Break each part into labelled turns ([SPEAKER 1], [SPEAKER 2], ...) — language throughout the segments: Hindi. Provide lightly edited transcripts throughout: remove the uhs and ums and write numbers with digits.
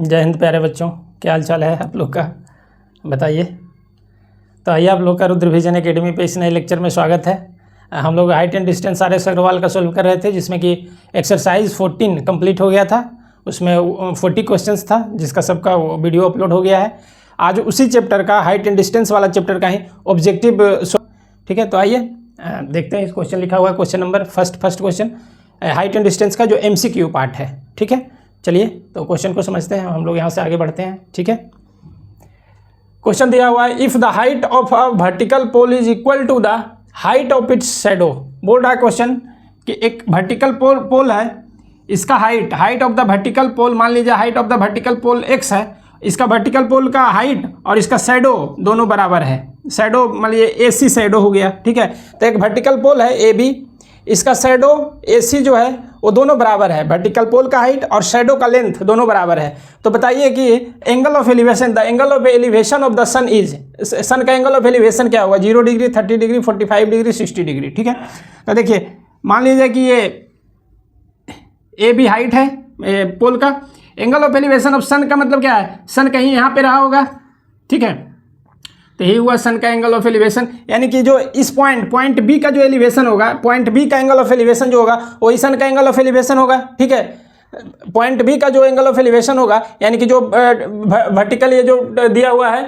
[SPEAKER 1] जय हिंद प्यारे बच्चों, क्या हाल चाल है आप लोग का, बताइए। तो आइए आप लोग का रुद्र विजन एकेडमी पे इस नए लेक्चर में स्वागत है। हम लोग height and distance RS Agarwal का सोल्व कर रहे थे, जिसमें कि एक्सरसाइज 14 कंप्लीट हो गया था। उसमें 40 क्वेश्चंस था, जिसका सबका वीडियो अपलोड हो गया है। आज उसी चैप्टर का, हाइट एंड डिस्टेंस वाला चैप्टर का ही ऑब्जेक्टिव, ठीक है। तो आइए देखते हैं। इस क्वेश्चन लिखा हुआ है, question number first question height and distance का जो MCQ पार्ट है, ठीक है। चलिए तो क्वेश्चन को समझते हैं, हम लोग यहाँ से आगे बढ़ते हैं, ठीक है। क्वेश्चन दिया हुआ है, if the height of a vertical pole is equal to the height of its shadow. बोल रहा है क्वेश्चन कि एक वर्टिकल पोल है, इसका height of the vertical pole, मान लीजिए height of the vertical pole x है, इसका वर्टिकल पोल का हाइट और इसका शैडो दोनों बराबर है। शैडो मान लीजिए AC शैडो हो गया, ठीक है। तो एक वर्टिकल पोल है AB, इसका शैडो AC जो है वो दोनों बराबर है। वर्टिकल पोल का हाइट और शैडो का लेंथ दोनों बराबर है। तो बताइए कि angle of elevation, the angle of elevation of the sun is, sun का एंगल ऑफ एलिवेशन क्या होगा? 0 डिग्री, 30 डिग्री, 45 डिग्री, 60 डिग्री, ठीक है। तो देखिए, मान लीजिए कि ये AB हाइट है पोल का, एंगल ऑफ एलिवेशन ऑफ सन का मतलब क्या है? सन कहीं यहाँ पे रहा होगा, ठीक है। तो यही हुआ सन का एंगल ऑफ एलिवेशन, यानी कि जो इस पॉइंट B का जो एलिवेशन होगा, पॉइंट B का एंगल ऑफ एलिवेशन जो होगा वही सन का एंगल ऑफ एलिवेशन होगा, ठीक है। पॉइंट B का जो एंगल ऑफ एलिवेशन होगा, यानी कि जो वर्टिकल ये जो दिया हुआ है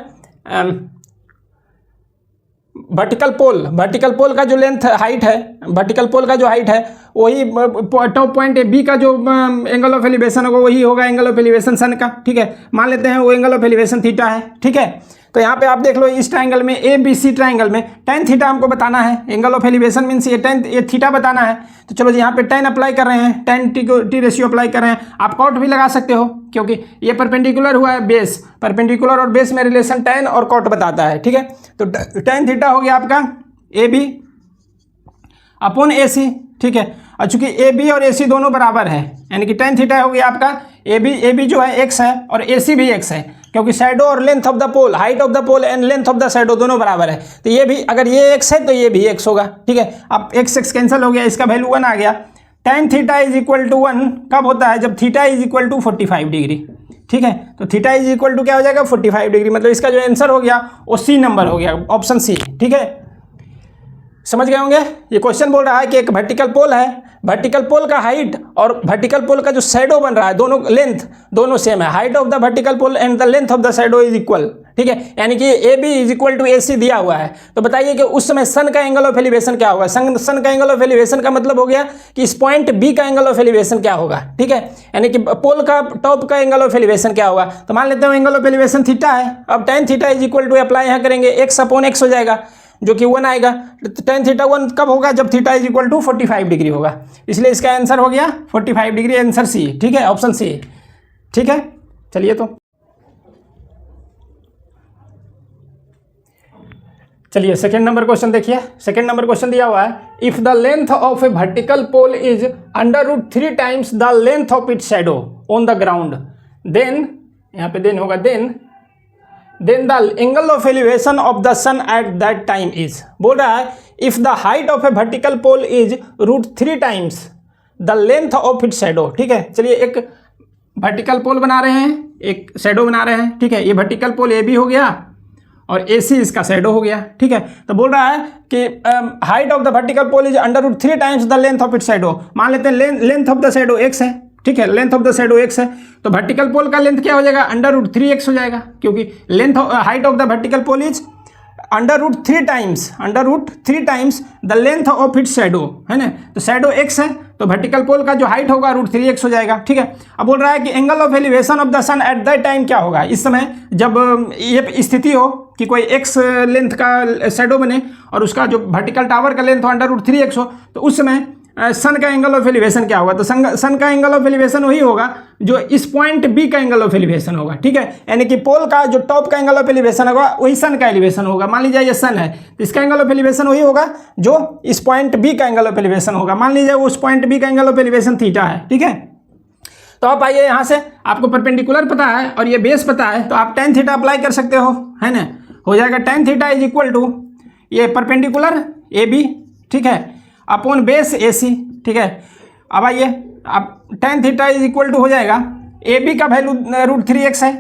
[SPEAKER 1] वर्टिकल पोल का जो लेंथ हाइट है, वर्टिकल पोल का जो हाइट है वही टॉप पॉइंट B का जो एंगल ऑफ एलिवेशन होगा वही होगा एंगल ऑफ एलिवेशन सन का, ठीक है। मान लेते हैं वो एंगल ऑफ एलिवेशन थीटा है, ठीक है। तो यहाँ पे आप देख लो, इस ट्राइंगल में ABC ट्राइंगल में tan थीटा हमको बताना है। एंगल ऑफ एलिवेशन मीन्स ये थीटा बताना है। तो चलो जी, यहाँ पे tan अप्लाई कर रहे हैं, tan T रेशियो अप्लाई कर रहे हैं। आप कॉट भी लगा सकते हो, क्योंकि ये परपेंडिकुलर हुआ है बेस, परपेंडिकुलर और बेस में रिलेशन tan और कॉट बताता है, ठीक है। तो tan थीटा हो गया आपका AB अपॉन AC, ठीक है। और चूंकि AB और AC दोनों बराबर है, यानी कि tan थीटा हो गया आपका AB जो है x है और AC भी x है, क्योंकि शैडो और length of the pole, height of the pole and length of the shadow दोनों बराबर है। तो ये भी, अगर ये x है तो ये भी x होगा, ठीक है। अब x कैंसिल हो गया, इसका वैल्यू 1 आ गया। tan theta is equal to 1 कब होता है? जब theta is equal to 45 degree, ठीक है। तो थीटा इज इक्वल टू क्या हो जाएगा? 45 डिग्री। मतलब इसका जो आंसर हो गया वो C नंबर हो गया, ऑप्शन C, ठीक है। समझ गए होंगे। ये क्वेश्चन बोल रहा है कि एक वर्टिकल पोल है, वर्टिकल पोल का हाइट और वर्टिकल पोल का जो शैडो बन रहा है, दोनों लेंथ दोनों सेम है। Height of the vertical pole and the length of the shadow is equal, ठीक है। यानी कि AB is equal to AC दिया हुआ है। तो बताइए कि उस समय सन का एंगल ऑफ एलिवेशन क्या होगा? सन का एंगल ऑफ एलिवेशन का मतलब हो गया कि इस पॉइंट B का एंगल ऑफ एलिवेशन क्या होगा, ठीक है। यानी कि पोल का टॉप का एंगल ऑफ एलिवेशन क्या होगा? तो मान लेते हैं एंगल ऑफ एलिवेशन थीटा है। अब tan theta is equal to apply यहाँ करेंगे, x अपॉन x हो जाएगा, जो कि 1 आएगा। tan थीटा 1 कब होगा? जब theta is equal to 45 degree होगा। इसलिए इसका आंसर हो गया 45 डिग्री, आंसर C, ठीक है, ऑप्शन C, ठीक है। चलिए तो चलिए सेकंड नंबर क्वेश्चन देखिए। सेकंड नंबर क्वेश्चन दिया हुआ है, if the length of a vertical pole is √3 times the length of its shadow on the ground, then, यहाँ पे देन होगा, then the angle of elevation of the sun at that time is। बोल रहा है if the height of a vertical pole is √3 times the length of its shadow, ठीक है। चलिए, एक वर्टिकल पोल बना रहे हैं, एक शैडो बना रहे हैं, ठीक है। ये वर्टिकल पोल AB हो गया और AC इसका शैडो हो गया, ठीक है। तो बोल रहा है कि height of the vertical pole is √3 times the length of its shadow. मान लेते हैं length of the shadow x है, ठीक है, length of the shadow x है। तो वर्टिकल पोल का लेंथ क्या हो जाएगा? √3x हो जाएगा, क्योंकि length height of the vertical pole is √3 times the length of its shadow, है ना। तो शैडो x है, तो वर्टिकल पोल का जो हाइट होगा √3x हो जाएगा, ठीक है। अब बोल रहा है कि angle of elevation of the sun at that time क्या होगा? इस समय जब ये स्थिति हो कि कोई x लेंथ का शैडो बने और उसका जो वर्टिकल टावर का लेंथ हो √3x हो, तो उस समय सन का एंगल ऑफ एलिवेशन क्या होगा? तो सन का एंगल ऑफ एलिवेशन वही होगा जो इस पॉइंट B का एंगल ऑफ एलिवेशन होगा, ठीक है। यानी कि पोल का जो टॉप का एंगल ऑफ एलिवेशन होगा वही सन का एलिवेशन होगा। मान लीजिए ये सन है, तो इसका एंगल ऑफ एलिवेशन वही होगा जो इस पॉइंट B का एंगल ऑफ एलिवेशन होगा। मान लीजिए उस पॉइंट B का एंगल ऑफ एलिवेशन थीटा है, ठीक है। तो आप आइए, यहाँ से आपको परपेंडिकुलर पता है और ये बेस पता है, तो आप tan थीटा अप्लाई कर सकते हो, है ना। हो जाएगा tan theta is equal to ये परपेंडिकुलर AB, ठीक है, अपॉन बेस AC, ठीक है। अब आइए, अब tan theta is equal to हो जाएगा ए बी का वैल्यू √3x है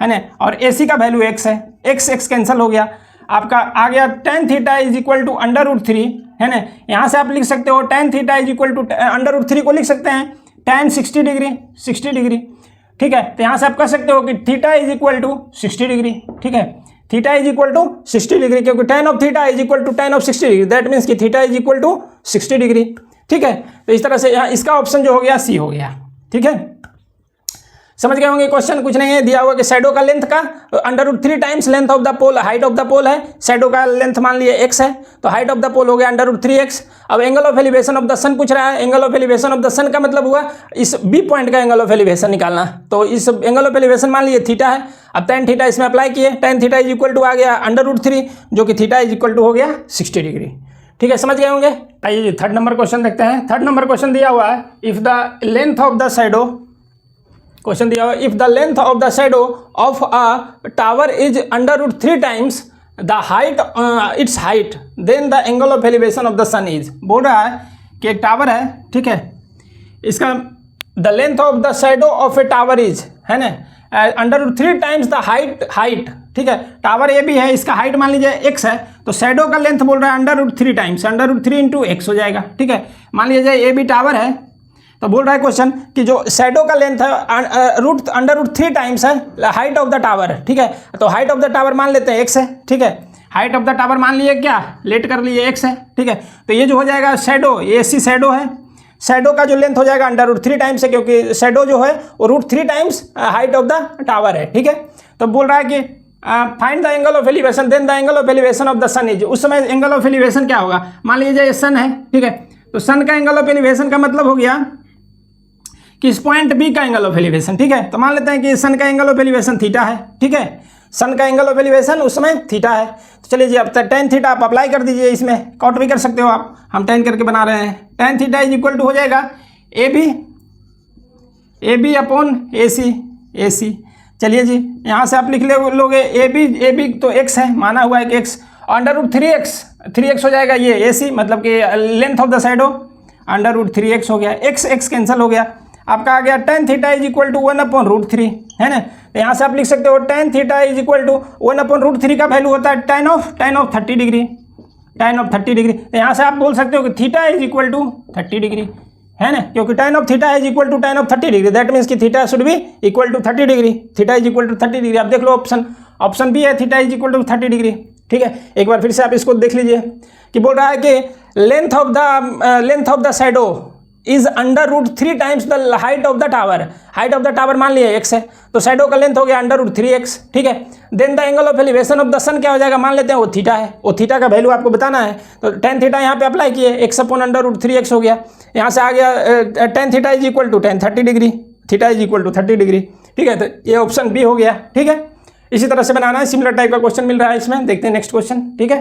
[SPEAKER 1] ना, और ए सी का वैल्यू x है, x कैंसिल हो गया, आपका आ गया tan theta is equal to √3 है ना। यहाँ से आप लिख सकते हो tan theta is equal to √3 को लिख सकते हैं tan 60 डिग्री, ठीक है। तो यहाँ से आप कह सकते हो कि theta is equal to 60 degree, ठीक है, theta is equal to 60 degree, क्योंकि tan of theta is equal to tan of 60 degree, that means कि theta is equal to 60 degree, ठीक है। तो इस तरह से यहाँ इसका ऑप्शन जो हो गया सी हो गया, ठीक है। समझ गए होंगे क्वेश्चन, कुछ नहीं है, दिया हुआ कि शैडो का लेंथ का √3 times length of the pole, height of the pole है, शैडो का लेंथ मान लिए x है, तो हाइट ऑफ द पोल हो गया √3x। अब angle of elevation of the sun पूछ रहा है, angle of elevation of the sun का मतलब हुआ इस बी पॉइंट का एंगल ऑफ एलिवेशन निकालना, तो इस एंगल ऑफ एलिवेशन मान लिए थीटा है। अब tan थीटा इसमें अप्लाई किए, tan theta is equal to आ गया √3, जो कि थीटा इज इक्वल टू हो गया 60 डिग्री, ठीक है, समझ गए होंगे। आइए जी थर्ड नंबर क्वेश्चन देखते हैं। थर्ड नंबर क्वेश्चन दिया हुआ है, if the length of the shadow, question दिया हुआ if the length of the shadow of a tower is √3 times the height its height, then the angle of elevation of the sun is. बोल रहा है कि एक टावर है, ठीक है, इसका the length of the shadow of a tower is है ना √3 टाइम्स द हाइट, ठीक है, टावर ए भी है, इसका हाइट मान लीजिए x है, तो शैडो का लेंथ बोल रहा है √3 टाइम्स, √3 इंटू x हो जाएगा, ठीक है। मान लीजिए ए भी टावर है, तो बोल रहा है क्वेश्चन कि जो शैडो का लेंथ है √3 टाइम्स है हाइट ऑफ द टावर, ठीक है, तो हाइट ऑफ द टावर मान लेते हैं x है, ठीक है, हाइट ऑफ द टावर मान लिए क्या, लेट कर लिए x है, ठीक है। तो ये जो हो जाएगा शैडो, ये सी शैडो है, शैडो का जो लेंथ हो जाएगा √3 टाइम्स है, क्योंकि शैडो जो है वो √3 times height of the tower है, ठीक है। तो बोल रहा है कि find the angle of elevation, then the angle of elevation of the sun is. उस समय एंगल ऑफ एलिवेशन क्या होगा, मान लीजिए ये सन है, ठीक है, तो सन का एंगल ऑफ एलिवेशन का मतलब हो गया कि इस पॉइंट बी का एंगल ऑफ एलिवेशन, ठीक है। तो मान लेते हैं कि सन का एंगल ऑफ एलिवेशन थीटा है, ठीक है, सन का एंगल ऑफ एलिवेशन उस समय थीटा है। तो चलिए जी अब तक tan थीटा आप अप्लाई कर दीजिए, इसमें काउंट भी कर सकते हो आप, हम tan करके बना रहे हैं। tan theta is equal to हो जाएगा ए बी अपॉन ए सी। चलिए जी यहाँ से आप लिख लोगे ए बी तो x है, माना हुआ है कि x, √3x हो जाएगा ये ए सी, मतलब कि length of the shadow √3x हो गया, x कैंसिल हो गया, आपका आ गया tan theta is equal to 1/√3 है ना। तो यहाँ से आप लिख सकते हो tan theta is equal to 1/√3 का वैल्यू होता है tan ऑफ 30 डिग्री, तो यहाँ से आप बोल सकते हो कि theta is equal to 30 degree है ना, क्योंकि tan of theta is equal to tan of 30 degree, that means कि theta should be equal to 30 degree, theta is equal to 30 degree. आप देख लो ऑप्शन बी है, theta is equal to 30 degree, ठीक है। एक बार फिर से आप इसको देख लीजिए कि बोल रहा है कि length of the shadow is √3 times the height of the tower, height of the tower मान लिया x है, तो शैडो का लेंथ हो गया √3x, ठीक है। Then the angle of elevation of the sun क्या हो जाएगा, मान लेते हैं वो थीटा है, वो थीटा का वैल्यू आपको बताना है, तो tan थीटा यहाँ पे अप्लाई किए, x/√3x हो गया, यहाँ से आ गया tan theta is equal to tan 30 degree, theta is equal to 30 degree, ठीक है। तो ये ऑप्शन बी हो गया, ठीक है। इसी तरह से बनाना है, सिमिलर टाइप का क्वेश्चन मिल रहा है इसमें, देखते हैं नेक्स्ट क्वेश्चन, ठीक है।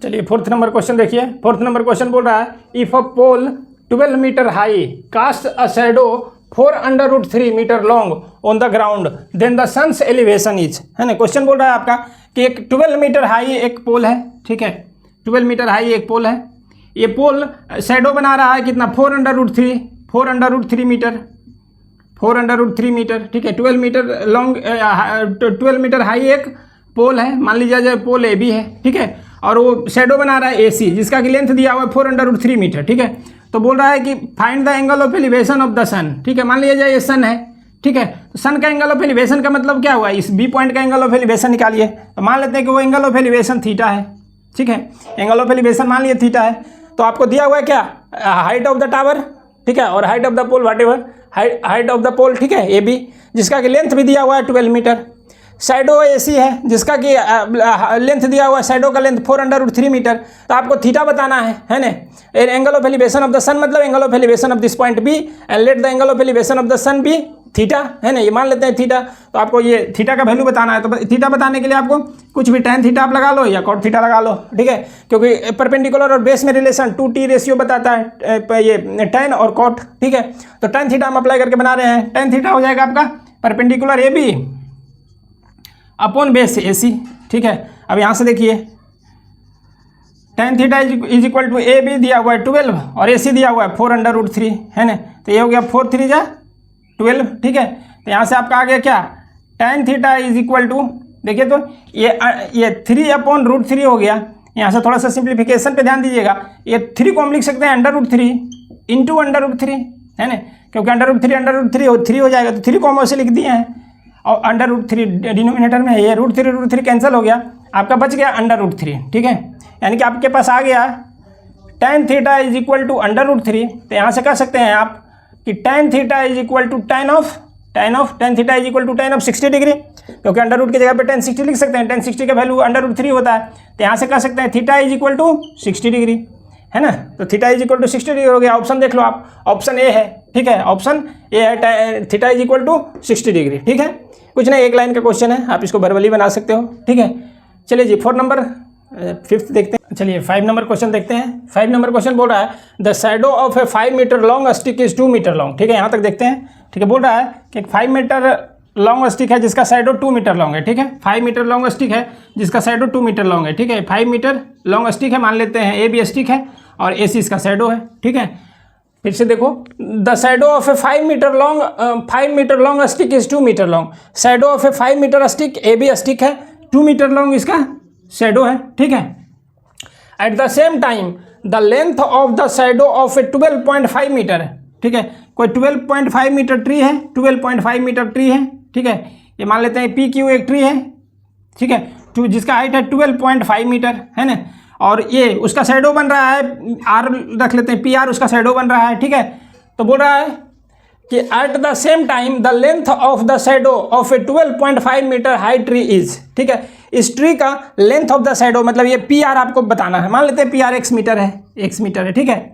[SPEAKER 1] चलिए फोर्थ नंबर क्वेश्चन देखिए। फोर्थ नंबर क्वेश्चन बोल रहा है if a pole 12 metre high cast a shadow 4√3 metre long on the ground, then the sun's elevation is, है ना। क्वेश्चन बोल रहा है आपका कि एक 12 मीटर हाई एक पोल है, ठीक है, 12 मीटर हाई एक पोल है, ये पोल शैडो बना रहा है कितना 4√3 मीटर, 4√3 मीटर, ठीक है। 12 मीटर लॉन्ग 12 मीटर हाई एक पोल है, मान लीजिए जो पोल ए बी है, ठीक है, और वो शैडो बना रहा है ए सी, जिसका कि लेंथ दिया हुआ है 4√3 मीटर, ठीक है। तो बोल रहा है कि find the angle of elevation of the sun, ठीक है, मान लीजिए ये सन है, ठीक है, तो सन का एंगल ऑफ एलिवेशन का मतलब क्या हुआ, इस बी पॉइंट का एंगल ऑफ एलिवेशन निकालिए, तो मान लेते हैं कि वो एंगल ऑफ एलिवेशन थीटा है, ठीक है, एंगल ऑफ एलिवेशन मान लिए थीटा है। तो आपको दिया हुआ है क्या, हाइट ऑफ द टावर, ठीक है, और height of the pole whatever, height of the pole, ठीक है, ए बी, जिसका कि लेंथ भी दिया हुआ है 12 मीटर, शैडो ए सी है जिसका कि लेंथ दिया हुआ है, शैडो का लेंथ 4√3 मीटर, तो आपको थीटा बताना है ना। Angle of elevation of the sun मतलब angle of elevation of this point B and let the angle of elevation of the sun be theta, है ना, ये मान लेते हैं थीटा। तो आपको ये थीटा का वैल्यू बताना है, तो थीटा बताने के लिए आपको कुछ भी tan थीटा आप लगा लो या cot थीटा लगा लो, ठीक है, क्योंकि परपेंडिकुलर और बेस में रिलेशन 2t रेशियो बताता है ये tan और cot, ठीक है। तो tan थीटा हम अप्लाई करके बना रहे हैं, tan थीटा हो जाएगा आपका perpendicular A B upon base A C, ठीक है। अब यहाँ से देखिए tan theta is equal to A B दिया हुआ है 12 और ए सी दिया हुआ है 4√3, है ना, तो ये हो गया 4 3 जा 12, ठीक है। तो यहाँ से आपका आ गया क्या, tan theta is equal to, देखिए तो ये 3/√3 हो गया। यहाँ से थोड़ा सा सिंप्लीफिकेशन पे ध्यान दीजिएगा, ये 3 को हम लिख सकते हैं √3 इंटू √3, है ना, क्योंकि √3 हो जाएगा, तो 3 को हम वैसे लिख दिए हैं, और √3 डिनोमिनेटर में है, ये √3 कैंसिल हो गया, आपका बच गया √3, ठीक है। यानी कि आपके पास आ गया tan theta is equal to √3। तो यहाँ से कह सकते हैं आप कि tan theta is equal to tan theta is equal to tan of 60 degree, क्योंकि √ की जगह पे tan 60 लिख सकते हैं, tan 60 का वैल्यू √3 होता है। तो यहाँ से कह सकते हैं theta is equal to 60 degree, है ना। तो theta is equal to 60 degree हो गया। ऑप्शन देख लो आप, ऑप्शन ए है, ठीक है, ऑप्शन ए है, theta is equal to 60 degree, ठीक है। कुछ नहीं, एक लाइन का क्वेश्चन है, आप इसको वर्बली बना सकते हो, ठीक है। चलिए जी 4 नंबर 5th देखते हैं। चलिए 5 नंबर क्वेश्चन देखते हैं। 5 नंबर क्वेश्चन बोल रहा है the shadow of a 5 metre long stick is 2 metre long, ठीक है, यहाँ तक देखते हैं, ठीक है। बोल रहा है कि एक 5 मीटर लॉन्ग स्टिक है जिसका शैडो 2 मीटर लॉन्ग है, ठीक है। 5 मीटर लॉन्ग स्टिक है जिसका शैडो 2 मीटर लॉन्ग है, ठीक है। 5 मीटर लॉन्ग स्टिक है, मान लेते हैं ए बी स्टिक है और AC इसका शैडो है, ठीक है। फिर से देखो, the shadow of a 5 metre long stick is 2 metre long. Shadow of a 5 metre stick AB stick है, 2 मीटर लॉन्ग इसका शैडो है, ठीक है। At the same time the length of the shadow of a 12.5 metre है, ठीक है। कोई 12.5 मीटर ट्री है, 12.5 मीटर ट्री है, ठीक है। ये मान लेते हैं PQ एक ट्री है, ठीक है, जिसका हाइट है 12.5 मीटर, है ना। और ये उसका शैडो बन रहा है, R रख लेते हैं, PR उसका शैडो बन रहा है, ठीक है। तो बोल रहा है कि at the same time the length of the shadow of a 12.5 metre high tree is, ठीक है। इस ट्री का लेंथ ऑफ द शैडो मतलब ये PR आपको बताना है, मान लेते हैं PR x मीटर है, ठीक है,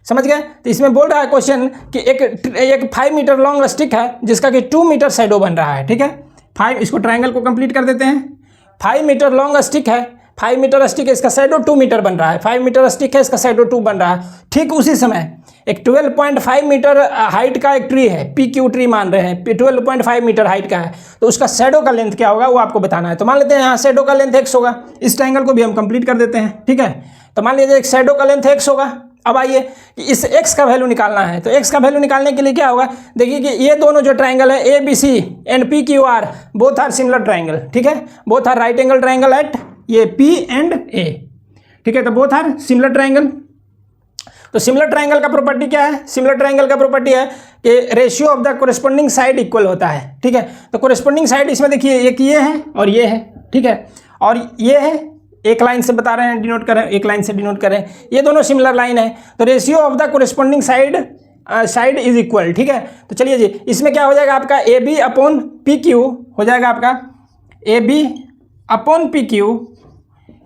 [SPEAKER 1] समझ गए। तो इसमें बोल रहा है क्वेश्चन कि एक 5 मीटर लॉन्ग स्टिक है जिसका कि 2 मीटर शैडो बन रहा है, ठीक है। 5, इसको ट्रायंगल को कंप्लीट कर देते हैं। 5 मीटर लॉन्ग स्टिक है, 5 मीटर स्टिक है, इसका शैडो 2 मीटर बन रहा है, 5 मीटर स्टिक है, इसका शैडो 2 बन रहा है। ठीक उसी समय एक 12.5 मीटर हाइट का एक ट्री है, PQ ट्री मान रहे हैं, 12.5 मीटर हाइट का है, तो उसका शैडो का लेंथ क्या होगा वो आपको बताना है। तो मान लेते हैं यहाँ शैडो का लेंथ x होगा, इस ट्रायंगल को भी हम कंप्लीट कर देते हैं, ठीक है। तो मान लीजिए एक शैडो का लेंथ x होगा। अब आइए कि इस x का वैल्यू निकालना है, तो x का वैल्यू निकालने के लिए क्या होगा, देखिए कि ये दोनों जो ट्रायंगल है ABC and PQR both are similar triangle, ठीक है, both are right angle triangle at ये P एंड A, ठीक है। तो बोथ आर सिमिलर ट्रायंगल। तो सिमिलर ट्रायंगल का प्रॉपर्टी क्या है, सिमिलर ट्रायंगल का प्रॉपर्टी है कि ratio of the corresponding side equal होता है, ठीक है। तो कोरेस्पोंडिंग साइड इसमें देखिए एक ये है और ये है, ठीक है, और ये है, एक लाइन से बता रहे हैं, डिनोट करें, एक लाइन से डिनोट करें, ये दोनों सिमिलर लाइन है। तो ratio of the corresponding side is equal, ठीक है। तो चलिए जी, इसमें क्या हो जाएगा आपका AB अपॉन PQ हो जाएगा, आपका AB upon PQ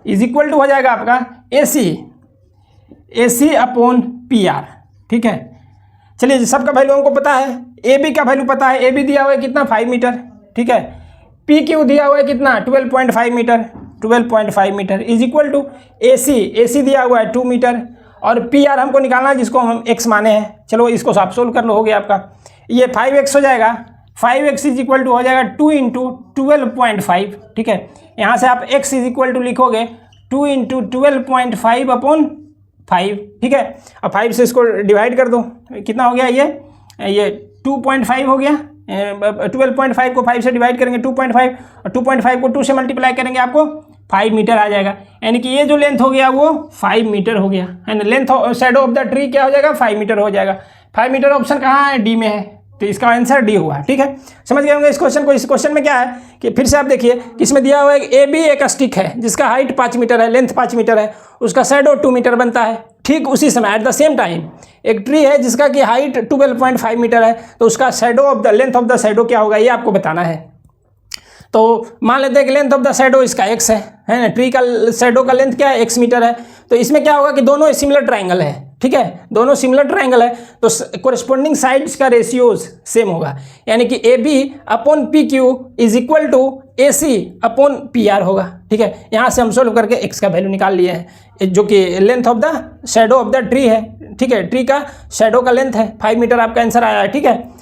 [SPEAKER 1] is equal to हो जाएगा आपका AC अपॉन PR, ठीक है। चलिए जी, सबका वैल्यू हमको पता है, AB का वैल्यू पता है, AB दिया हुआ है कितना 5 मीटर, ठीक है। PQ दिया हुआ है कितना 12.5 metre, 12.5 metre is equal to AC दिया हुआ है 2 मीटर, और PR हमको निकालना है जिसको हम x माने हैं। चलो इसको आप सोल्व कर लो, हो गया आपका, ये 5x हो जाएगा, 5x इज इक्वल टू हो जाएगा 2 इंटू 12.5, ठीक है। यहाँ से आप x इज इक्वल टू लिखोगे 2 इंटू 12.5 अपॉन 5, ठीक है। अब 5 से इसको डिवाइड कर दो, कितना हो गया, ये 2.5 हो गया, 12.5 को 5 से डिवाइड करेंगे 2.5, और 2.5 को 2 से मल्टीप्लाई करेंगे आपको 5 मीटर आ जाएगा। यानी कि ये जो लेंथ हो गया वो 5 मीटर हो गया, है ना। Length shadow of the tree क्या हो जाएगा 5 मीटर हो जाएगा। 5 मीटर ऑप्शन कहाँ है, D में है, तो इसका आंसर D हुआ, ठीक है। समझ गए होंगे इस क्वेश्चन को। इस क्वेश्चन में क्या है कि फिर से आप देखिए कि इसमें दिया हुआ है AB एक स्टिक है जिसका हाइट 5 मीटर है, लेंथ 5 मीटर है, उसका शैडो 2 मीटर बनता है। ठीक उसी समय एट द सेम टाइम एक ट्री है जिसका कि हाइट 12.5 मीटर है, तो उसका shadow of the length of the shadow क्या होगा ये आपको बताना है। तो मान लेते हैं कि लेंथ ऑफ द शैडो इसका x है ना, ट्री का शैडो का लेंथ क्या है x मीटर है। तो इसमें क्या होगा कि दोनों सिमिलर ट्रायंगल है, ठीक है, दोनों सिमिलर ट्रायंगल है, तो कोरेस्पोंडिंग साइड्स का रेशियोज सेम होगा, यानी कि AB upon PQ is equal to AC upon PR होगा, ठीक है। यहाँ से हम सोल्व करके x का वैल्यू निकाल लिए हैं, जो कि length of the shadow of the tree है, ठीक है। ट्री का शैडो का लेंथ है 5 मीटर, आपका आंसर आया है, ठीक है।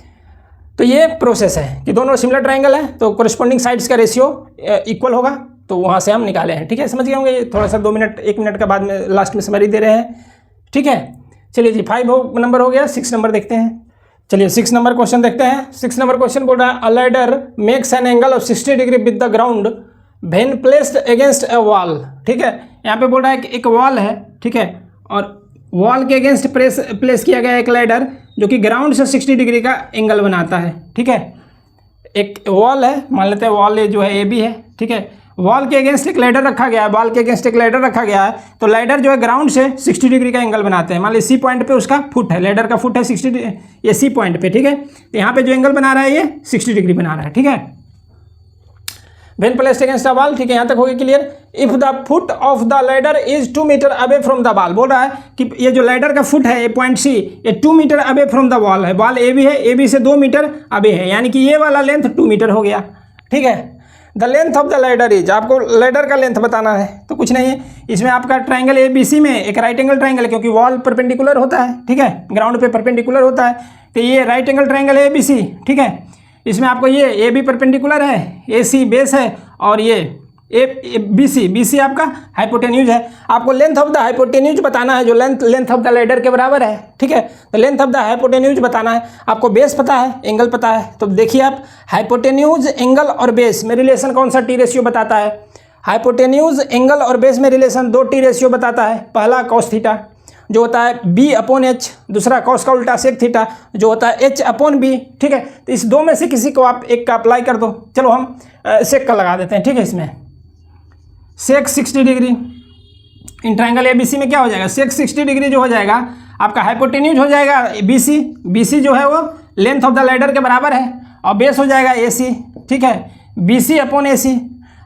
[SPEAKER 1] तो ये प्रोसेस है कि दोनों सिमिलर ट्रायंगल है तो कोरेस्पोंडिंग साइड्स का रेशियो इक्वल होगा, तो वहाँ से हम निकाले हैं, ठीक है। समझ गए होंगे, थोड़ा सा 2 मिनट 1 मिनट का बाद में लास्ट में समरी दे रहे हैं, ठीक है। चलिए जी 5 नंबर हो गया, 6 नंबर देखते हैं। चलिए 6 नंबर क्वेश्चन देखते हैं। 6 नंबर क्वेश्चन बोल रहा है a ladder makes an angle of 60 degree with the ground when placed against a wall. ठीक है, यहाँ पे बोल रहा है कि एक वॉल है, ठीक है, और वॉल के अगेंस्ट प्लेस किया गया एक लैडर जो कि ग्राउंड से 60 डिग्री का एंगल बनाता है। ठीक है, एक वॉल है, मान लेते हैं वॉल जो है ए बी है। ठीक है, वॉल के अगेंस्ट एक लैडर रखा गया है, वॉल के अगेंस्ट एक लैडर रखा गया है, तो लैडर जो है ग्राउंड से 60 डिग्री का एंगल बनाते हैं। मान लीजिए सी पॉइंट पे उसका फुट है, लैडर का फुट है 60, ये सी पॉइंट पे। ठीक है, तो यहाँ पे जो एंगल बना रहा है ये 60 डिग्री बना रहा है। ठीक है, when placed against the wall. ठीक है, यहाँ तक हो गया clear. If the foot of the ladder is 2 metre away from the wall, बोल रहा है कि ये जो लैडर का फुट है, ये पॉइंट सी, ये 2 metre away from the wall है। वॉल ए बी है, ए बी से 2 मीटर अवे है, यानी कि ये वाला लेंथ 2 मीटर हो गया। ठीक है, the length of the ladder is, आपको लैडर का लेंथ बताना है, तो कुछ नहीं है इसमें। आपका ट्राइंगल ए बी सी में एक राइट एंगल ट्राइंगल है, क्योंकि वॉल परपेंडिकुलर होता है। ठीक है, ग्राउंड पे परपेंडिकुलर होता है, तो ये right angle triangle A B C. ठीक है, इसमें आपको ये ए बी परपेंडिकुलर है, ए सी बेस है, और ये ए बी सी आपका हाइपोटेन्यूज है। आपको लेंथ ऑफ द हाइपोटेन्यूज बताना है, जो लेंथ ऑफ द लैडर के बराबर है। ठीक है, तो लेंथ ऑफ द हाइपोटेन्यूज बताना है। आपको बेस पता है, एंगल पता है, तो देखिए आप हाइपोटेन्यूज एंगल और बेस में रिलेशन कौन सा टी रेशियो बताता है। हाइपोटेन्यूज एंगल और बेस में रिलेशन 2 टी रेशियो बताता है। पहला कॉस थीटा जो होता है बी अपॉन एच, दूसरा कॉस का उल्टा सेक थीटा जो होता है एच अपॉन बी। ठीक है, तो इस 2 में से किसी को आप एक का अप्लाई कर दो। चलो हम सेक का लगा देते हैं। ठीक है, इसमें सेक 60 डिग्री इन ट्राइंगल एबीसी में क्या हो जाएगा, सेक 60 डिग्री जो हो जाएगा आपका हाइपोटेन्यूज हो जाएगा बीसी, बीसी जो है वो लेंथ ऑफ द लैडर के बराबर है, और बेस हो जाएगा एसी। ठीक है, बीसी अपॉन एसी,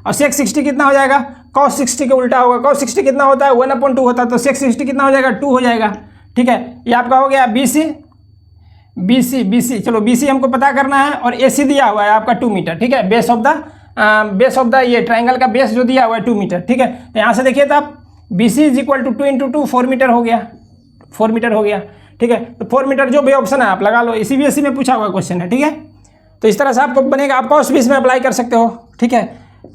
[SPEAKER 1] और सेक 60 कितना हो जाएगा, कॉस 60 के उल्टा होगा। कॉस 60 कितना होता है 1/2 होता है, तो सेक 60 कितना हो जाएगा 2 हो जाएगा। ठीक है, ये आपका हो गया बीसी बीसी बीसी। चलो बीसी हमको पता करना है, और एसी दिया हुआ है आपका 2 मीटर। ठीक है, बेस ऑफ द ये ट्राइंगल का बेस जो दिया हुआ है 2 मीटर। ठीक है, तो यहाँ से देखिए तो आप B C is equal to 2 × 2 4 metre हो गया, 4 मीटर हो गया। ठीक है, तो 4 मीटर जो भी ऑप्शन है आप लगा लो, CBSE में पूछा हुआ क्वेश्चन है। ठीक है, तो इस तरह से आपको बनेगा, आप cos 20 में अप्लाई कर सकते हो। ठीक है,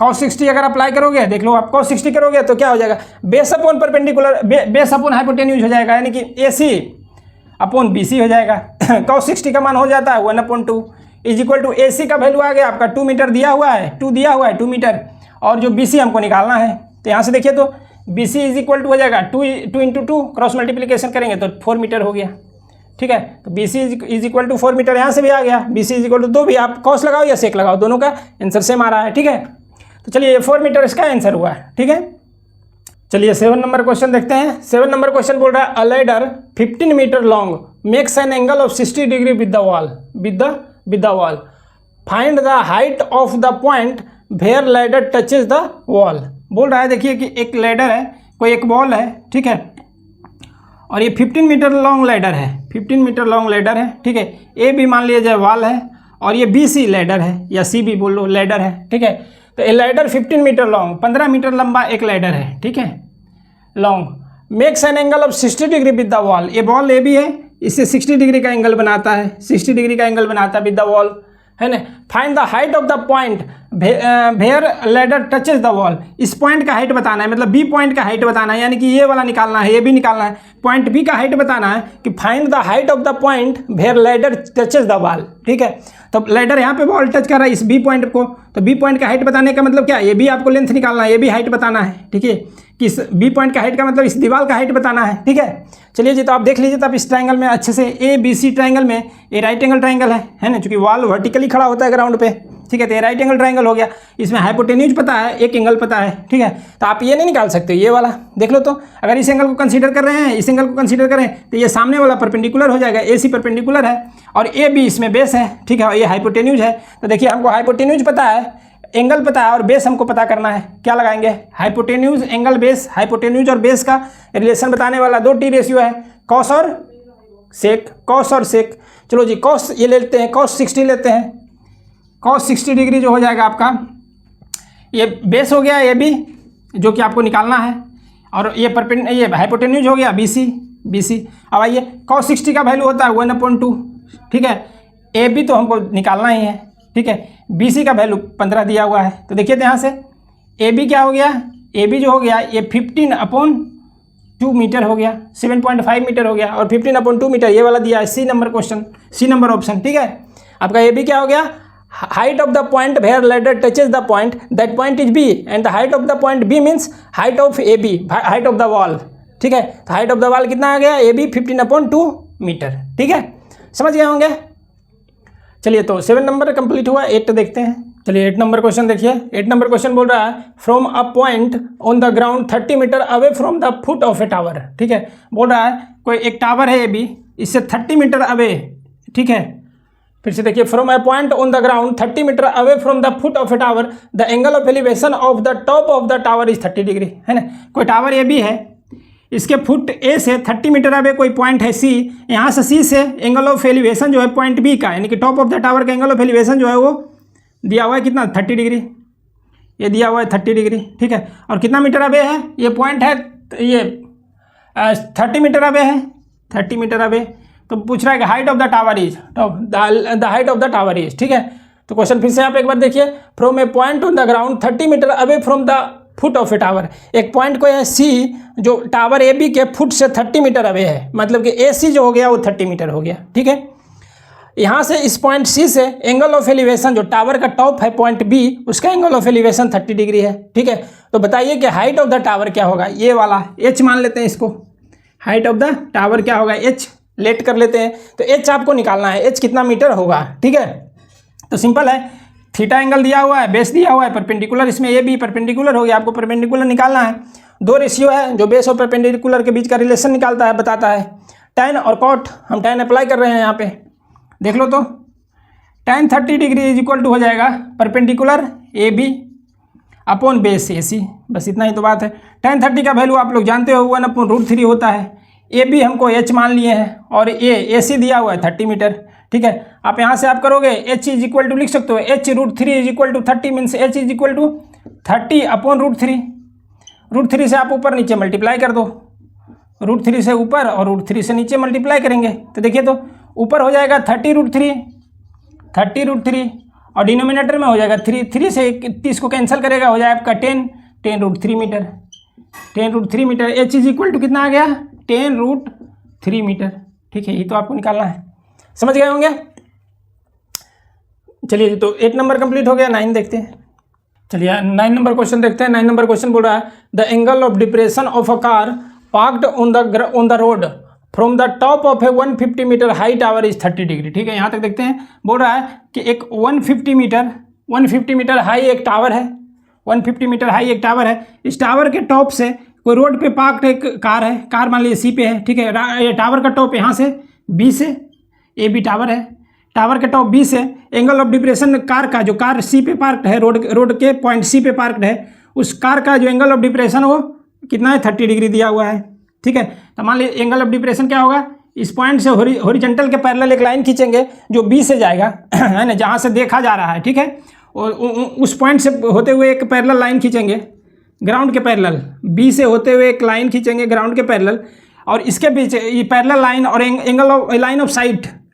[SPEAKER 1] cos 60 अगर अप्लाई करोगे, देख लो आप cos 60 करोगे तो क्या हो जाएगा, base upon perpendicular, base upon hypotenuse हो जाएगा, यानी कि AC अपॉन BC हो जाएगा। cos 60 का मान हो जाता है 1/2 इज इक्वल टू AC का वैल्यू आ गया आपका 2 मीटर दिया हुआ है, 2 दिया हुआ है 2 मीटर, और जो BC हमको निकालना है, तो यहाँ से देखिए तो BC इज इक्वल टू हो जाएगा 2 × 2 क्रॉस मल्टीप्लिकेशन करेंगे तो 4 मीटर हो गया। ठीक है, तो BC is equal to 4 metre यहाँ से भी आ गया, BC इज इक्वल टू 2 भी आप कॉस लगाओ या सेक लगाओ, दोनों का आंसर सेम आ रहा है। ठीक है, तो चलिए 4 मीटर इसका आंसर हुआ है। ठीक है, चलिए 7 नंबर क्वेश्चन देखते हैं। 7 नंबर क्वेश्चन बोल रहा है a ladder 15 metre long makes an angle of 60 degree with the wall, with the wall, find the height of the point where ladder touches the wall. बोल रहा है देखिए कि एक लैडर है, कोई एक वॉल है। ठीक है, और ये 15 मीटर लॉन्ग लैडर है, 15 मीटर लॉन्ग लैडर है। ठीक है, ए भी मान लिया जाए वॉल है, और ये BC लैडर है, या C भी बोल लो लैडर है। ठीक है, तो ये लैडर 15 मीटर लॉन्ग, 15 मीटर लंबा एक लैडर है। ठीक है, long, makes an angle of 60 degree with the wall. ये वॉल ए भी है, इससे 60 डिग्री का एंगल बनाता है, 60 डिग्री का एंगल बनाता है विद द वॉल, है ना। Find the height of the point where ladder touches the wall. इस पॉइंट का हाइट बताना है, मतलब B पॉइंट का हाइट बताना है, यानी कि ये वाला निकालना है, ये भी निकालना है, पॉइंट B का हाइट बताना है कि find the height of the point where ladder touches the wall. ठीक है, तो लैडर यहाँ पे वॉल टच कर रहा है इस B पॉइंट को, तो B पॉइंट का हाइट बताने का मतलब क्या, ये भी आपको लेंथ निकालना है, ये भी हाइट बताना है। ठीक है, कि इस B पॉइंट का हाइट का मतलब इस दीवार का हाइट बताना है। ठीक है, चलिए जी, तो आप देख लीजिए, तो आप इस ट्राइंगल में अच्छे से ABC ट्राइंगल में ये राइट एंगल ट्राइंगल है ना, क्योंकि वॉल वर्टिकली खड़ा होता है ग्राउंड पे। ठीक है, तो ये राइट एंगल ट्राइंगल हो गया, इसमें हाइपोटेन्यूज पता है, एक एंगल पता है। ठीक है, तो आप ये नहीं निकाल सकते, ये वाला देख लो। तो अगर इस एंगल को कंसीडर कर रहे हैं, इस एंगल को कंसीडर करें, तो ये सामने वाला परपेंडिकुलर हो जाएगा, AC परपेंडिकुलर है, और AB इसमें बेस है। ठीक है, और ये हाइपोटेन्यूज है। तो देखिए हमको हाइपोटेन्यूज पता है, एंगल पता है, और बेस हमको पता करना है। क्या लगाएंगे, हाइपोटेन्यूज एंगल बेस, हाइपोटेन्यूज और बेस का रिलेशन बताने वाला 2 टी रेशियो है, कॉस और सेक, कॉस और सेक। चलो जी, कॉस ये लेते हैं, कॉस 60 लेते हैं, कॉस 60 डिग्री जो हो जाएगा आपका, ये बेस हो गया AB जो कि आपको निकालना है, और ये हाइपोटेन्यूज हो गया BC। अब आइए, कॉस 60 का वैल्यू होता है 1/2। ठीक है, AB तो हमको निकालना ही है। ठीक है, BC का वैल्यू 15 दिया हुआ है, तो देखिए यहाँ से AB क्या हो गया, AB जो हो गया ये 15 अपॉन 2 मीटर हो गया, 7.5 मीटर हो गया, और 15/2 मीटर ये वाला दिया है C number question, C number option. ठीक है, आपका ए बी क्या हो गया, height of the point where ladder touches the point, that point is B and the height of the point B means height of A B, height of the wall. ठीक है, तो हाइट ऑफ द वॉल कितना आ गया, ए बी 15/2 मीटर। ठीक है, समझ गए होंगे। चलिए, तो 7 नंबर कंप्लीट हुआ, 8 देखते हैं। चलिए 8 नंबर क्वेश्चन देखिए। 8 नंबर क्वेश्चन बोल रहा है from a point on the ground 30 metre away from the foot of a tower. ठीक है, बोल रहा है कोई एक टावर है ए बी, इससे 30 मीटर अवे। ठीक है, फिर से देखिए, from a point on the ground 30 metre away from the foot of a tower the angle of elevation of the top of the tower is 30 degree. है ना, कोई टावर ए बी है, इसके फुट ए से 30 मीटर अवे कोई पॉइंट है सी, यहाँ से सी से एंगल ऑफ एलिवेशन जो है पॉइंट बी का, यानी कि टॉप ऑफ द टावर का एंगल ऑफ एलिवेशन जो है वो दिया हुआ है कितना, 30 डिग्री। ये दिया हुआ है 30 डिग्री। ठीक है, और कितना मीटर अवे है, ये पॉइंट है, ये 30 मीटर अवे है, 30 मीटर अवे। तो पूछ रहा है कि height of the tower is, the height of the tower is. ठीक है, तो क्वेश्चन फिर से आप एक बार देखिए, from a point on the ground 30 metre away from the foot of a tower. एक पॉइंट को है सी जो टावर ए बी के फुट से 30 मीटर अवे है, मतलब कि ए सी जो हो गया वो 30 मीटर हो गया। ठीक है, यहाँ से इस पॉइंट सी से एंगल ऑफ एलिवेशन जो टावर का टॉप है पॉइंट बी, उसका एंगल ऑफ एलिवेशन 30 डिग्री है। ठीक है, तो बताइए कि हाइट ऑफ द टावर क्या होगा, ये वाला एच मान लेते हैं इसको, हाइट ऑफ द टावर क्या होगा, एच लेट कर लेते हैं। तो एच आपको निकालना है, एच कितना मीटर होगा। ठीक है, तो सिंपल है, थीटा एंगल दिया हुआ है, बेस दिया हुआ है, परपेंडिकुलर इसमें ए बी परपेंडिकुलर हो गया, आपको परपेंडिकुलर निकालना है। 2 रेशियो है जो बेस और परपेंडिकुलर के बीच का रिलेशन निकालता है, बताता है tan और cot। हम tan अप्लाई कर रहे हैं यहाँ पे, देख लो तो tan 30 degree is equal to हो जाएगा perpendicular A B upon base A C, बस इतना ही तो बात है। tan 30 का वैल्यू आप लोग जानते हो 1/√3 होता है। ए बी हमको एच मान लिए हैं और ए सी दिया हुआ है 30 मीटर। ठीक है, आप यहाँ से आप करोगे h इज इक्वल टू लिख सकते हो, h√3 is equal to 30 means h is equal to 30/√3। √3 से आप ऊपर नीचे मल्टीप्लाई कर दो, √3 से ऊपर और √3 से नीचे मल्टीप्लाई करेंगे तो देखिए तो ऊपर हो जाएगा 30√3 और डिनोमिनेटर में हो जाएगा 3 से 30 को कैंसिल करेगा, हो जाएगा आपका 10√3 metre, 10√3 metre. h is equal to कितना आ गया, 10√3 मीटर। ठीक है, ये तो आपको निकालना है, समझ गए होंगे। चलिए, तो 8 नंबर कंप्लीट हो गया, 9 देखते हैं। चलिए 9 नंबर क्वेश्चन देखते हैं। 9 नंबर क्वेश्चन बोल रहा है the angle of depression of a car parked on the road from the top of a 150 metre high tower is 30 degree. ठीक है, यहाँ तक देखते हैं। बोल रहा है कि एक 150 मीटर हाई एक टावर है, 150 मीटर हाई एक टावर है। इस टावर के टॉप से कोई रोड पे पार्क्ड एक कार है, कार मान लीजिए सी पे है। ठीक है, ये टावर का टॉप यहाँ से बी से, ए बी टावर है, टावर के टॉप बी से एंगल ऑफ डिप्रेशन कार का, जो कार सी पे पार्क्ड है, रोड के पॉइंट सी पे पार्क्ड है, उस कार का जो एंगल ऑफ डिप्रेशन वो कितना है, 30 डिग्री दिया हुआ है। ठीक है, तो मान लीजिए एंगल ऑफ डिप्रेशन क्या होगा, इस पॉइंट से हॉरिजॉन्टल के पैरेलल एक लाइन खींचेंगे जो बी से जाएगा, है ना, जहाँ से देखा जा रहा है। ठीक है, और उस पॉइंट से होते हुए एक पैरेलल लाइन खींचेंगे ग्राउंड के पैरेलल, बी से होते हुए एक लाइन खींचेंगे ग्राउंड के पैरेलल, और इसके बीच ये पैरेलल लाइन और angle of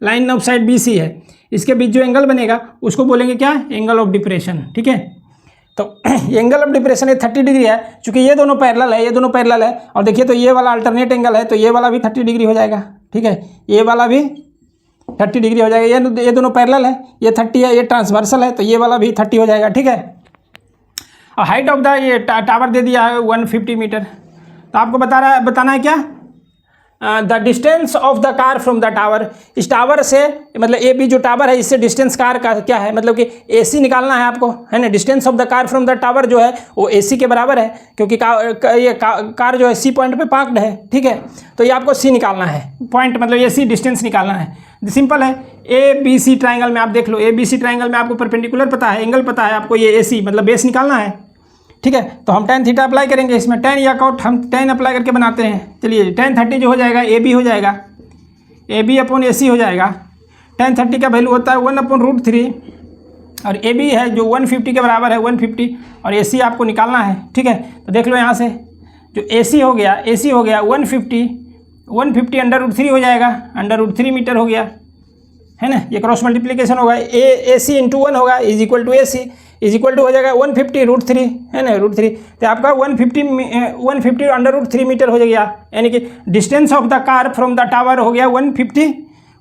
[SPEAKER 1] line of side B C है, इसके बीच जो एंगल बनेगा उसको बोलेंगे क्या, एंगल ऑफ डिप्रेशन। ठीक है, तो एंगल ऑफ डिप्रेशन ये 30 डिग्री है, चूंकि ये दोनों पैरेलल है, ये दोनों पैरेलल है, और देखिए तो ये वाला अल्टरनेट एंगल है, तो ये वाला भी 30 डिग्री हो जाएगा। ठीक है, ये वाला भी 30 डिग्री हो जाएगा, ये दोनों पैरेलल है, ये 30 है, ये ट्रांसवर्सल है, तो ये वाला भी 30 हो जाएगा। ठीक है, और हाइट ऑफ द ये टावर दे दिया है 150 मीटर, तो आपको बताना है क्या, the distance of the car from the tower. इस टावर से मतलब ए बी जो टावर है, इससे डिस्टेंस कार का क्या है, मतलब कि ए सी निकालना है आपको, है ना। Distance of the car from the tower जो है वो ए सी के बराबर है, क्योंकि कार जो है सी पॉइंट पे पार्क्ड है। ठीक है, तो ये आपको सी निकालना है, पॉइंट मतलब ए सी डिस्टेंस निकालना है। सिंपल है, ए बी सी ट्राइंगल में आप देख लो, ए बी सी ट्राइंगल में आपको परपेंडिकुलर पता है, एंगल पता है आपको, ये ए सी मतलब बेस निकालना है। ठीक है, तो हम tan थीटा अप्लाई करेंगे इसमें, tan या cot हम tan अप्लाई करके बनाते हैं। चलिए tan 30 जो हो जाएगा ए बी हो जाएगा, ए बी अपॉन ए सी हो जाएगा। tan 30 का वैल्यू होता है 1/√3 और ए बी है जो 150 के बराबर है, 150, और ए सी आपको निकालना है। ठीक है, तो देख लो यहाँ से जो ए सी हो गया 150 √3 हो जाएगा, √3 मीटर हो गया, है ना। ये क्रॉस मल्टीप्लीकेशन होगा, ए सी इंटू 1 होगा is equal to A C, is equal to हो जाएगा 150√3, है ना, √3, तो आपका 150 √3 मीटर हो जाएगा, यानी कि distance of the car from the tower हो गया 150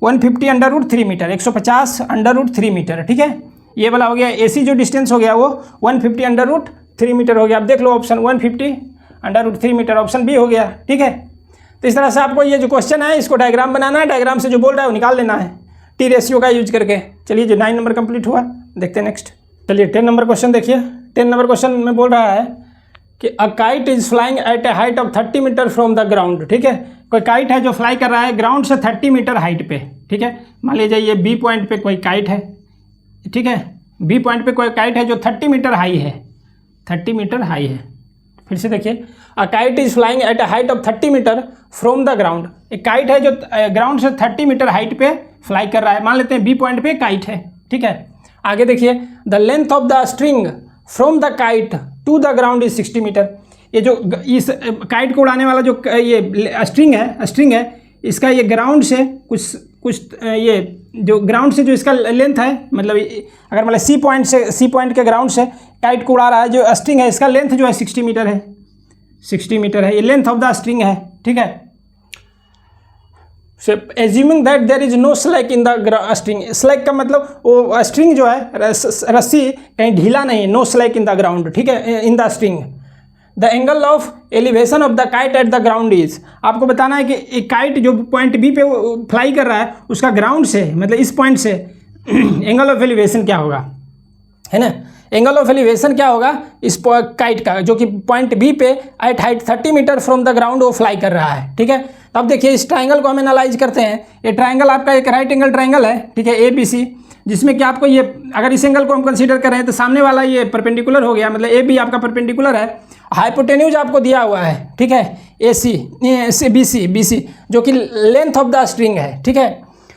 [SPEAKER 1] √3 मीटर, 150 √3 मीटर, ठीक है। ये वाला हो गया AC जो डिस्टेंस हो गया वो 150 √3 मीटर हो गया। आप देख लो ऑप्शन 150 √3 मीटर, ऑप्शन बी हो गया, ठीक है। तो इस तरह से आपको ये जो क्वेश्चन है इसको डायग्राम बनाना है, डायग्राम से जो बोल रहा है वो निकाल लेना है टी रेशियो का यूज करके। चलिए जो 9 नंबर कंप्लीट हुआ, देखते हैं नेक्स्ट। चलिए 10 नंबर क्वेश्चन देखिए। 10 नंबर क्वेश्चन में बोल रहा है कि a kite is flying at a height of 30 metre from the ground, ठीक है। कोई काइट है जो फ्लाई कर रहा है ग्राउंड से 30 मीटर हाइट पे, ठीक है। मान लीजिए ये बी पॉइंट पे कोई काइट है, ठीक है, बी पॉइंट पे कोई काइट है जो 30 मीटर हाई है, 30 मीटर हाई है। फिर से देखिए, a kite is flying at a height of 30 metre from the ground. एक काइट है जो ग्राउंड से 30 मीटर हाइट पे फ्लाई कर रहा है, मान लेते हैं बी पॉइंट पे काइट है, ठीक है। आगे देखिए, the length of the string from the kite to the ground is 60 metre. ये जो इस काइट को उड़ाने वाला जो ये स्ट्रिंग है इसका ये ग्राउंड से कुछ ये जो ग्राउंड से जो इसका लेंथ है, मतलब अगर मतलब सी पॉइंट के ग्राउंड से काइट को उड़ा रहा है, जो स्ट्रिंग है इसका लेंथ जो है 60 मीटर है, 60 मीटर है, ये लेंथ ऑफ द स्ट्रिंग है, ठीक है। So assuming that there is no slack in the string, slack का मतलब वो स्ट्रिंग जो है रस्सी कहीं ढीला नहीं, no slack in the ground, ठीक है, in the string. The angle of elevation of the kite at the ground is, आपको बताना है कि एक काइट जो पॉइंट बी पे फ्लाई कर रहा है उसका ग्राउंड से मतलब इस पॉइंट से एंगल ऑफ एलिवेशन क्या होगा, है ना। एंगल ऑफ एलिवेशन क्या होगा इस काइट का, जो कि पॉइंट बी पे at height 30 metre from the ground वो फ्लाई कर रहा है, ठीक है। तो अब देखिए इस ट्राइंगल को हम एनालाइज करते हैं। ये ट्राइंगल आपका एक राइट एंगल ट्राइंगल है, ठीक है, ABC, जिसमें कि आपको ये अगर इस एंगल को हम कंसीडर करें तो सामने वाला ये परपेंडिकुलर हो गया, मतलब AB आपका परपेंडिकुलर है, हाइपोटेन्यूज आपको दिया हुआ है, ठीक है, BC जो कि लेंथ ऑफ द स्ट्रिंग है, ठीक है।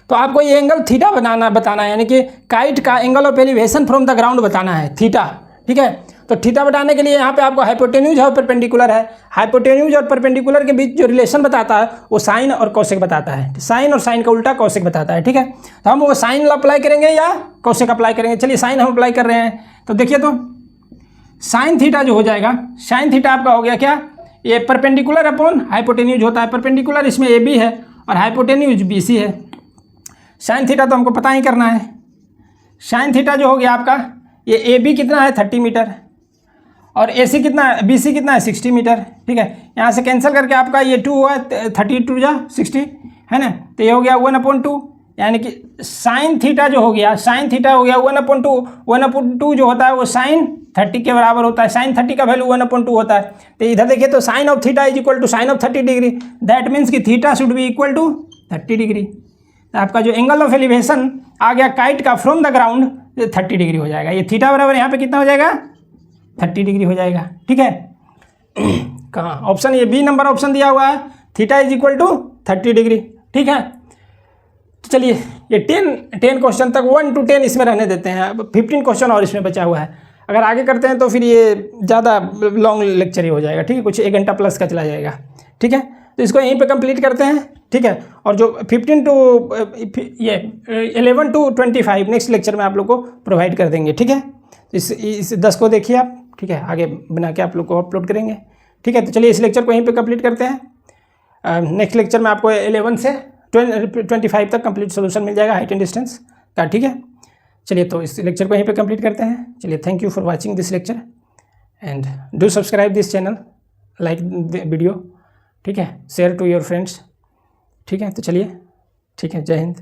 [SPEAKER 1] तो आपको ये एंगल थीटा बताना है, यानी कि काइट का angle of elevation from the ground बताना है, थीटा, ठीक है। तो थीटा बताने के लिए यहाँ पे आपको हाइपोटेन्यूज और परपेंडिकुलर है, हाइपोटेन्यूज और परपेंडिकुलर के बीच जो रिलेशन बताता है वो साइन और कॉसेक बताता है, साइन और साइन का उल्टा कॉसेक बताता है, ठीक है। तो हम वो साइन अप्लाई करेंगे या कॉसेक अप्लाई करेंगे। चलिए साइन हम अप्लाई कर रहे हैं, तो देखिए तो साइन थीटा जो हो जाएगा, साइन थीटा आपका हो गया क्या, ये परपेंडिकुलर अपॉन हाइपोटेन्यूज होता है, परपेंडिकुलर इसमें AB है और हाइपोटेन्यूज BC है। साइन थीटा तो हमको पता ही करना है। साइन थीटा जो हो गया आपका, ये AB कितना है 30 मीटर और AC कितना है, BC कितना है 60 मीटर, ठीक है। यहाँ से कैंसिल करके आपका ये 2 हुआ, 32 जा 60, है ना। तो ये हो गया 1/2, यानी कि साइन थीटा जो हो गया, साइन थीटा हो गया 1/2, 1/2 जो होता है वो साइन 30 के बराबर होता है, साइन 30 का वैल्यू 1/2 होता है। तो इधर देखिए तो sine of theta is equal to sine of 30 degree, that means कि theta should be equal to 30 degree. तो आपका जो एंगल ऑफ एलिवेशन आ गया काइट का फ्रॉम द ग्राउंड 30 डिग्री हो जाएगा। ये थीटा बराबर यहाँ पे कितना हो जाएगा 30 डिग्री हो जाएगा, ठीक है। कहाँ ऑप्शन, ये B नंबर ऑप्शन दिया हुआ है, theta is equal to 30 degree, ठीक है। तो चलिए ये 10 क्वेश्चन तक 1 to 10 इसमें रहने देते हैं, अब 15 क्वेश्चन और इसमें बचा हुआ है। अगर आगे करते हैं तो फिर ये ज़्यादा लॉन्ग लेक्चर ही हो जाएगा, ठीक है, कुछ 1 घंटा प्लस का चला जाएगा, ठीक है। तो इसको यहीं पे कंप्लीट करते हैं, ठीक है। और जो 15 to 11 to 25 नेक्स्ट लेक्चर में आप लोग को प्रोवाइड कर देंगे, ठीक है। इस 10 को देखिए आप, ठीक है, आगे बना के आप लोग को अपलोड करेंगे, ठीक है। तो चलिए इस लेक्चर को यहीं पे कंप्लीट करते हैं। नेक्स्ट लेक्चर में आपको 11 से 25 तक कंप्लीट सोल्यूशन मिल जाएगा हाइट एंड डिस्टेंस का, ठीक है। चलिए तो इस लेक्चर को यहीं पे कंप्लीट करते हैं। चलिए thank you for watching this lecture and do subscribe this channel, like the video, ठीक है, शेयर टू योर फ्रेंड्स, ठीक है। तो चलिए, ठीक है, जय हिंद।